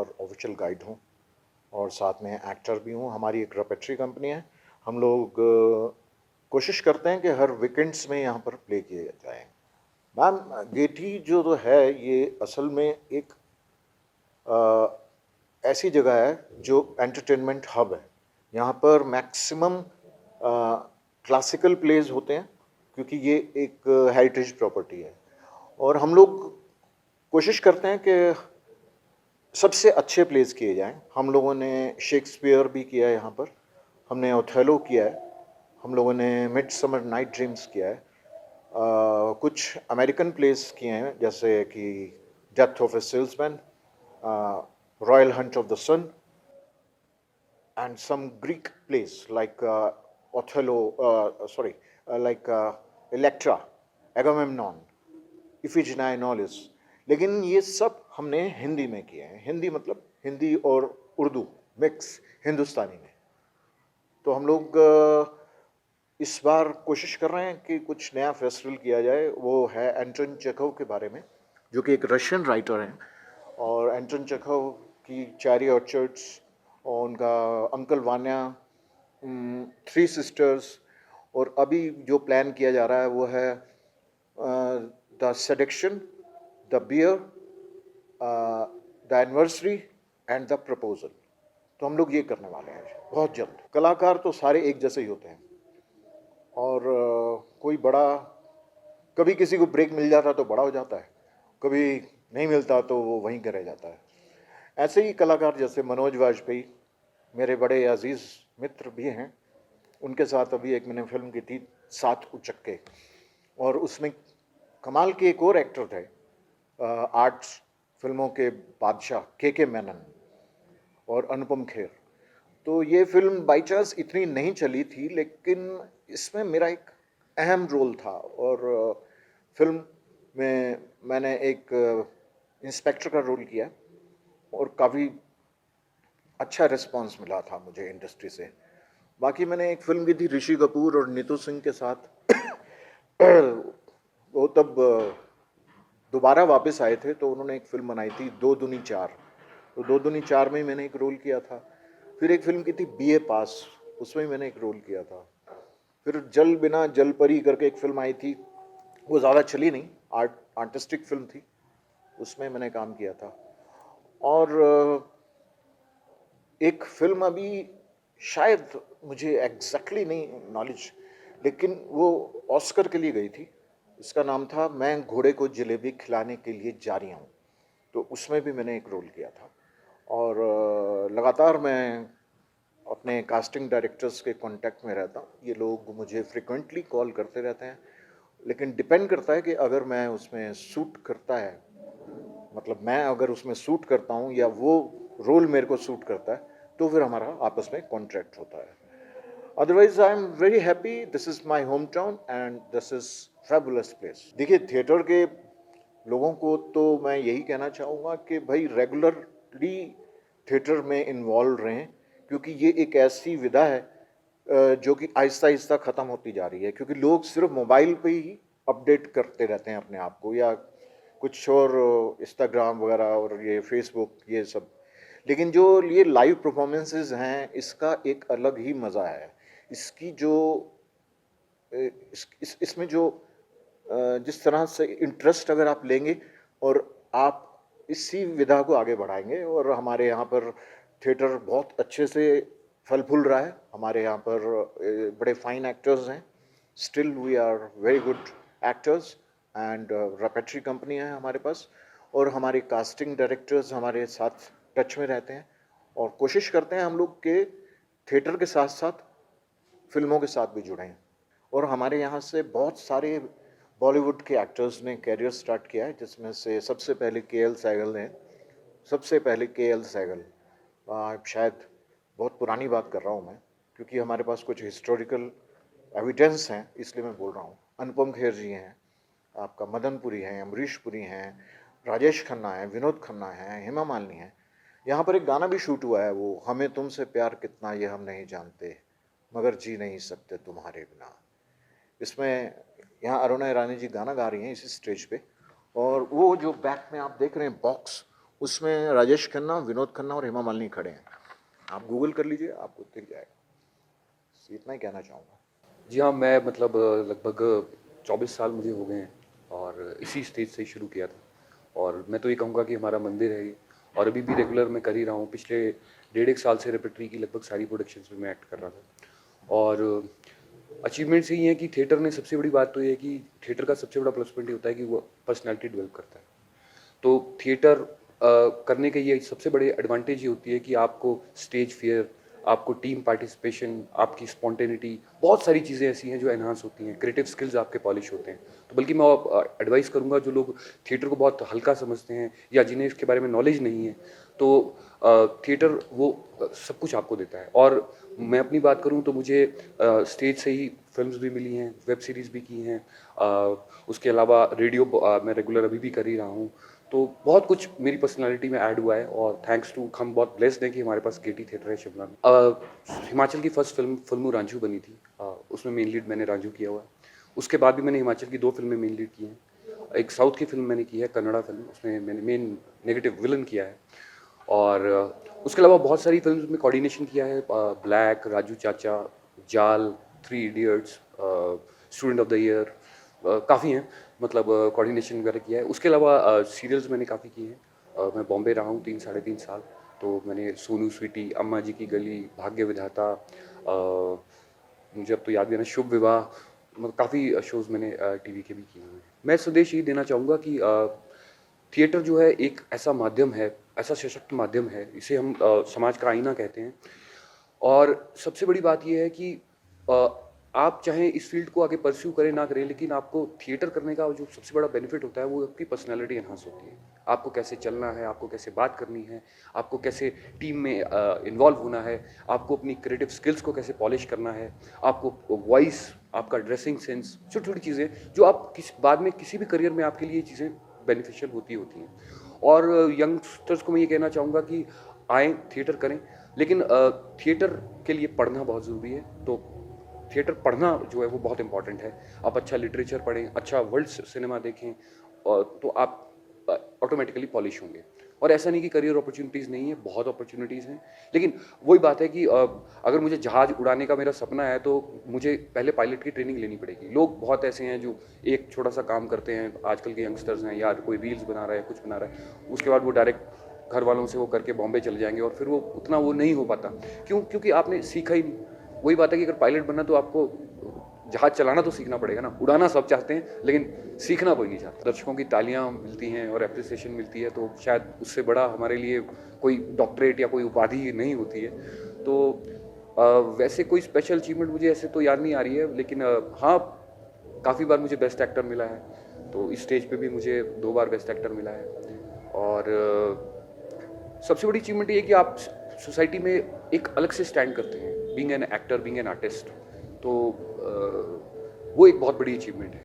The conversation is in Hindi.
पर ऑफिशियल गाइड हूँ और साथ में एक्टर भी हूँ। हमारी एक रेपेट्री कंपनी है। हम लोग कोशिश करते हैं कि हर वीकेंड्स में यहाँ पर प्ले किए जाएँ। मैम, गेटी जो तो है ये असल में एक ऐसी जगह है जो एंटरटेनमेंट हब है। यहाँ पर मैक्सिमम क्लासिकल प्लेज होते हैं क्योंकि ये एक हेरिटेज प्रॉपर्टी है और हम लोग कोशिश करते हैं कि सबसे अच्छे प्लेस किए जाएं। हम लोगों ने शेक्सपियर भी किया है यहाँ पर, हमने ओथेलो किया है, हम लोगों ने मिडसमर नाइट ड्रीम्स किया है, कुछ अमेरिकन प्लेस किए हैं जैसे कि death of a salesman, royal hunt of the sun, and some Greek plays like Othello, like Electra, Agamemnon, Iphigenia in Aulis. लेकिन ये सब हमने हिंदी में किए हैं। हिंदी मतलब हिंदी और उर्दू मिक्स हिंदुस्तानी में। तो हम लोग इस बार कोशिश कर रहे हैं कि कुछ नया फेस्टिवल किया जाए। वो है एंटोन चेखव के बारे में, जो कि एक रशियन राइटर हैं। और एंटोन चेखव की चैरी ऑर्चर्ड्स और उनका अंकल वान्या, थ्री सिस्टर्स, और अभी जो प्लान किया जा रहा है वो है the seduction, the bear, the anniversary and the proposal. तो हम लोग ये करने वाले हैं बहुत जल्द। कलाकार तो सारे एक जैसे ही होते हैं और कोई बड़ा, कभी किसी को ब्रेक मिल जाता तो बड़ा हो जाता है, कभी नहीं मिलता तो वो वहीं का रह जाता है। ऐसे ही कलाकार जैसे मनोज वाजपेयी मेरे बड़े अजीज़ मित्र भी हैं। उनके साथ अभी एक मैंने फिल्म की थी सात उचक्के, और उसमें कमाल के एक और एक्टर थे, आर्ट्स फिल्मों के बादशाह के मेनन और अनुपम खेर। तो ये फिल्म बाई चांस इतनी नहीं चली थी, लेकिन इसमें मेरा एक अहम रोल था। और फिल्म में मैंने एक इंस्पेक्टर का रोल किया और काफ़ी अच्छा रिस्पांस मिला था मुझे इंडस्ट्री से। बाकी मैंने एक फिल्म की थी ऋषि कपूर और नीतू सिंह के साथ। वो तब दोबारा वापस आए थे तो उन्होंने एक फिल्म बनाई थी दो दूनी चार। तो दो दूनी चार में ही मैंने एक रोल किया था। फिर एक फिल्म की थी बीए पास, उसमें मैंने एक रोल किया था। फिर जल बिना जल परी करके एक फिल्म आई थी, वो ज़्यादा चली नहीं, आर्टिस्टिक फिल्म थी, उसमें मैंने काम किया था। और एक फिल्म अभी शायद मुझे एग्जैक्टली नहीं नॉलेज, लेकिन वो ऑस्कर के लिए गई थी। इसका नाम था मैं घोड़े को जलेबी खिलाने के लिए जा रही हूँ। तो उसमें भी मैंने एक रोल किया था। और लगातार मैं अपने कास्टिंग डायरेक्टर्स के कांटेक्ट में रहता हूँ। ये लोग मुझे फ्रिक्वेंटली कॉल करते रहते हैं, लेकिन डिपेंड करता है कि अगर मैं उसमें सूट करता है, मतलब मैं अगर उसमें सूट करता हूँ या वो रोल मेरे को सूट करता है, तो फिर हमारा आपस में कॉन्ट्रैक्ट होता है। Otherwise I am very happy, this is my home town and this is fabulous place. देखिए, थिएटर के लोगों को तो मैं यही कहना चाहूँगा कि भाई रेगुलरली थिएटर में इन्वॉल्व रहें, क्योंकि ये एक ऐसी विधा है जो कि आहिस्ता आहिस्ता ख़त्म होती जा रही है। क्योंकि लोग सिर्फ मोबाइल पे ही अपडेट करते रहते हैं अपने आप को, या कुछ और इंस्टाग्राम वगैरह और ये फेसबुक ये सब। लेकिन जो ये लाइव परफॉर्मेंसेस हैं, इसका एक अलग ही मज़ा है। इसकी जो इसमें जो जिस तरह से इंटरेस्ट अगर आप लेंगे और आप इसी विधा को आगे बढ़ाएंगे। और हमारे यहाँ पर थिएटर बहुत अच्छे से फल फूल रहा है। हमारे यहाँ पर बड़े फाइन एक्टर्स हैं, still we are very good actors, and repertory company है हमारे पास, और हमारे कास्टिंग डायरेक्टर्स हमारे साथ टच में रहते हैं। और कोशिश करते हैं हम लोग के थिएटर के साथ साथ फिल्मों के साथ भी जुड़े हैं। और हमारे यहाँ से बहुत सारे बॉलीवुड के एक्टर्स ने कैरियर स्टार्ट किया है, जिसमें से सबसे पहले के.एल. सहगल ने, सबसे पहले के.एल. सहगल, शायद बहुत पुरानी बात कर रहा हूँ मैं, क्योंकि हमारे पास कुछ हिस्टोरिकल एविडेंस हैं, इसलिए मैं बोल रहा हूँ। अनुपम खेर जी हैं, आपका मदन पुरी हैं, अमरीश पुरी हैं, राजेश खन्ना हैं, विनोद खन्ना हैं, हेमा मालिनी हैं। यहाँ पर एक गाना भी शूट हुआ है, वो हमें तुमसे प्यार कितना ये हम नहीं जानते, मगर जी नहीं सकते तुम्हारे बिना। इसमें यहाँ अरुणा ईरानी जी गाना गा रही हैं इसी स्टेज पे, और वो जो बैक में आप देख रहे हैं बॉक्स, उसमें राजेश खन्ना, विनोद खन्ना और हेमा मालिनी खड़े हैं। आप गूगल कर लीजिए, आपको दिख जाएगा। इतना ही कहना चाहूँगा। जी हाँ, मैं मतलब लगभग 24 साल मुझे हो गए हैं और इसी स्टेज से ही शुरू किया था। और मैं तो ये कहूँगा कि हमारा मंदिर है ये, और अभी भी रेगुलर मैं कर ही रहा हूँ। पिछले 1.5 साल से रेpertory की लगभग सारी प्रोडक्शंस में मैं एक्ट कर रहा था। और अचीवमेंट्स यही हैं कि थिएटर ने सबसे बड़ी बात तो ये है कि थिएटर का सबसे बड़ा प्लस पॉइंट ये होता है कि वो पर्सनैलिटी डेवलप करता है। तो थिएटर करने के ये सबसे बड़े एडवांटेज ये होती है कि आपको स्टेज फियर, आपको टीम पार्टिसिपेशन, आपकी स्पॉन्टेनिटी, बहुत सारी चीज़ें ऐसी हैं जो एनहांस होती हैं, क्रिएटिव स्किल्स आपके पॉलिश होते हैं। तो बल्कि मैं एडवाइस करूँगा जो लोग थिएटर को बहुत हल्का समझते हैं या जिन्हें इसके बारे में नॉलेज नहीं है, तो थिएटर वो सब कुछ आपको देता है। और मैं अपनी बात करूँ तो मुझे स्टेज से ही फिल्म्स भी मिली हैं, वेब सीरीज़ भी की हैं, उसके अलावा रेडियो मैं रेगुलर अभी भी कर ही रहा हूँ। तो बहुत कुछ मेरी पर्सनालिटी में ऐड हुआ है और थैंक्स टू हम बहुत ब्लेस्ड हैं कि हमारे पास गेटी थिएटर है शिमला में। हिमाचल की फर्स्ट फिल्म फिल्मू रांझू बनी थी, उसमें मेन लीड मैंने रांझू किया हुआ है। उसके बाद भी मैंने हिमाचल की 2 फिल्में मेन लीड की हैं। एक साउथ की फिल्म मैंने की है, कन्नड़ा फिल्म, उसमें मैंने मेन नेगेटिव विलन किया है। और उसके अलावा बहुत सारी फिल्म्स में कोऑर्डिनेशन किया है, ब्लैक, राजू चाचा, जाल, 3 idiots, student of the year, काफ़ी हैं, मतलब कोऑर्डिनेशन वगैरह किया है। उसके अलावा सीरियल्स मैंने काफ़ी किए हैं। मैं बॉम्बे रहा हूँ 3 साढ़े 3 साल, तो मैंने सोनू स्वीटी, अम्मा जी की गली, भाग्य विधाता, मुझे अब तो याद भी है ना, शुभ विवाह, मतलब काफ़ी शोज़ मैंने टीवी के भी किए हुए हैं। मैं संदेश ये देना चाहूँगा कि थिएटर जो है एक ऐसा माध्यम है, ऐसा सशक्त माध्यम है, इसे हम समाज का आईना कहते हैं। और सबसे बड़ी बात ये है कि आप चाहे इस फील्ड को आगे परस्यू करें ना करें, लेकिन आपको थिएटर करने का जो सबसे बड़ा बेनिफिट होता है वो आपकी पर्सनैलिटी एनहांस होती है। आपको कैसे चलना है, आपको कैसे बात करनी है, आपको कैसे टीम में इन्वॉल्व होना है, आपको अपनी क्रिएटिव स्किल्स को कैसे पॉलिश करना है, आपको वॉइस, आपका ड्रेसिंग सेंस, छोटी-छोटी चीज़ें जो आप बाद में किसी भी करियर में आपके लिए ये चीज़ें बेनिफिशियल होती हैं। और यंगस्टर्स को मैं ये कहना चाहूँगा कि आएँ, थिएटर करें, लेकिन थिएटर के लिए पढ़ना बहुत ज़रूरी है। तो थिएटर पढ़ना जो है वो बहुत इम्पॉर्टेंट है। आप अच्छा लिटरेचर पढ़ें, अच्छा वर्ल्ड सिनेमा देखें, और तो आप ऑटोमेटिकली पॉलिश होंगे। और ऐसा नहीं कि करियर अपॉर्चुनिटीज़ नहीं है, बहुत अपॉर्चुनिटीज़ हैं। लेकिन वही बात है कि अगर मुझे जहाज़ उड़ाने का मेरा सपना है तो मुझे पहले पायलट की ट्रेनिंग लेनी पड़ेगी। लोग बहुत ऐसे हैं जो एक छोटा-सा काम करते हैं, आजकल के यंगस्टर्स हैं, या कोई रील्स बना रहा है, कुछ बना रहा है, उसके बाद वो डायरेक्ट घर वालों से वो करके बॉम्बे चले जाएँगे और फिर वो उतना वो नहीं हो पाता। क्यों? क्योंकि आपने सीखा ही नहीं। वही बात है कि अगर पायलट बनना तो आपको जहाज चलाना तो सीखना पड़ेगा ना। उड़ाना सब चाहते हैं लेकिन सीखना कोई नहीं चाहता। दर्शकों की तालियां मिलती हैं और एप्रिसिएशन मिलती है, तो शायद उससे बड़ा हमारे लिए कोई डॉक्टरेट या कोई उपाधि नहीं होती है। तो वैसे कोई स्पेशल अचीवमेंट मुझे ऐसे तो याद नहीं आ रही है, लेकिन हाँ, काफ़ी बार मुझे बेस्ट एक्टर मिला है। तो इस स्टेज पे भी मुझे 2 बार बेस्ट एक्टर मिला है। और सबसे बड़ी अचीवमेंट ये है कि आप सोसाइटी में एक अलग से स्टैंड करते हैं, being an actor, being an artist. तो वो एक बहुत बड़ी अचीवमेंट है।